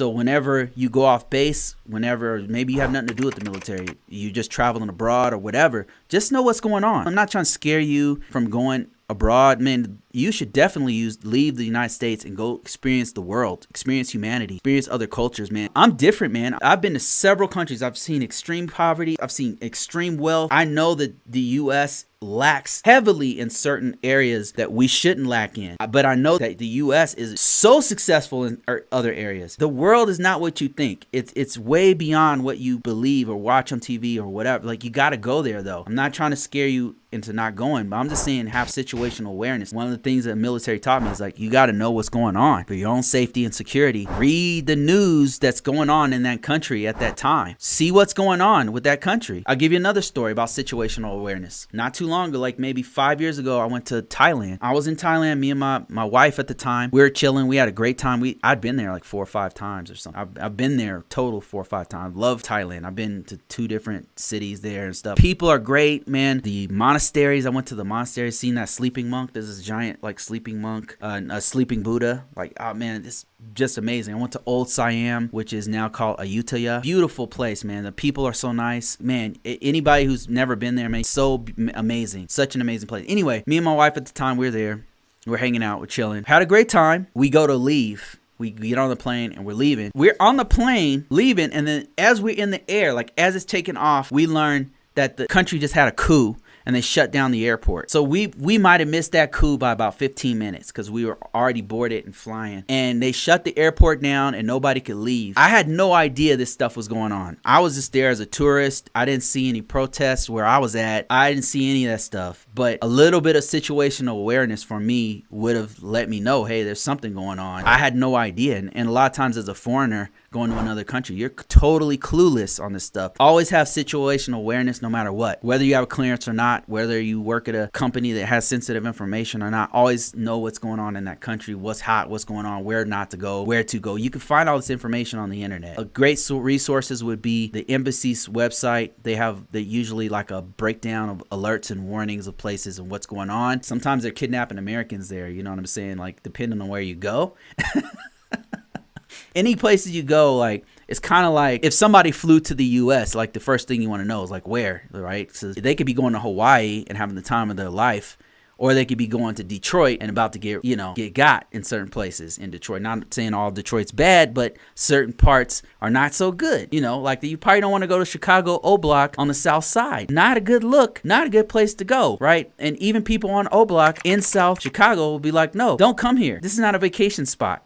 So whenever you go off base, whenever maybe you have nothing to do with the military, you just traveling abroad or whatever, just know what's going on. I'm not trying to scare you from going abroad. Man, you should definitely leave the United States and go experience the world, experience humanity, experience other cultures, man. I'm different, man. I've been to several countries. I've seen extreme poverty. I've seen extreme wealth. I know that the U.S. lacks heavily in certain areas that we shouldn't lack in. But I know that the U.S. is so successful in other areas. The world is not what you think. It's way beyond what you believe or watch on TV or whatever. Like, you got to go there, though. I'm not trying to scare you into not going, but I'm just saying have situational awareness. One of the things that the military taught me is like, you got to know what's going on for your own safety and security. Read the news that's going on in that country at that time. See what's going on with that country. I'll give you another story about situational awareness. Not too long ago, like maybe 5 years ago, I went to Thailand. I was in Thailand, me and my wife at the time. We were chilling. We had a great time. I'd been there like 4 or 5 times or something. I've been there total 4 or 5 times. Love Thailand. I've been to 2 different cities there and stuff. People are great, man. The monasteries, I went to the monastery, seen that sleeping monk. There's this giant like sleeping monk, a sleeping Buddha. Like, oh man, it's just amazing. I went to Old Siam, which is now called Ayutthaya. Beautiful place, man. The people are so nice, man. Anybody who's never been there, man, so amazing. Such an amazing place. Anyway, me and my wife at the time, we were there. We're hanging out, we're chilling. Had a great time. We go to leave. We get on the plane and we're leaving. We're on the plane leaving, and then as we're in the air, like as it's taking off, we learn that the country just had a coup and they shut down the airport. So we might have missed that coup by about 15 minutes because we were already boarded and flying. And they shut the airport down and nobody could leave. I had no idea this stuff was going on. I was just there as a tourist. I didn't see any protests where I was at. I didn't see any of that stuff. But a little bit of situational awareness for me would have let me know, hey, there's something going on. I had no idea. And a lot of times as a foreigner going to another country, you're totally clueless on this stuff. Always have situational awareness no matter what. Whether you have a clearance or not, whether you work at a company that has sensitive information or not, always know what's going on in that country, what's hot, what's going on, where not to go, where to go. You can find all this information on the internet. A great resources would be the embassy's website. They usually like a breakdown of alerts and warnings of places and what's going on. Sometimes they're kidnapping Americans there, you know what I'm saying? Like, depending on where you go. Any places you go, like, it's kind of like if somebody flew to the U.S., like the first thing you want to know is like where, right? So they could be going to Hawaii and having the time of their life, or they could be going to Detroit and about to get got in certain places in Detroit. Not saying all Detroit's bad, but certain parts are not so good. You know, like you probably don't want to go to Chicago O Block on the south side. Not a good look, not a good place to go, right? And even people on O Block in South Chicago will be like, no, don't come here. This is not a vacation spot.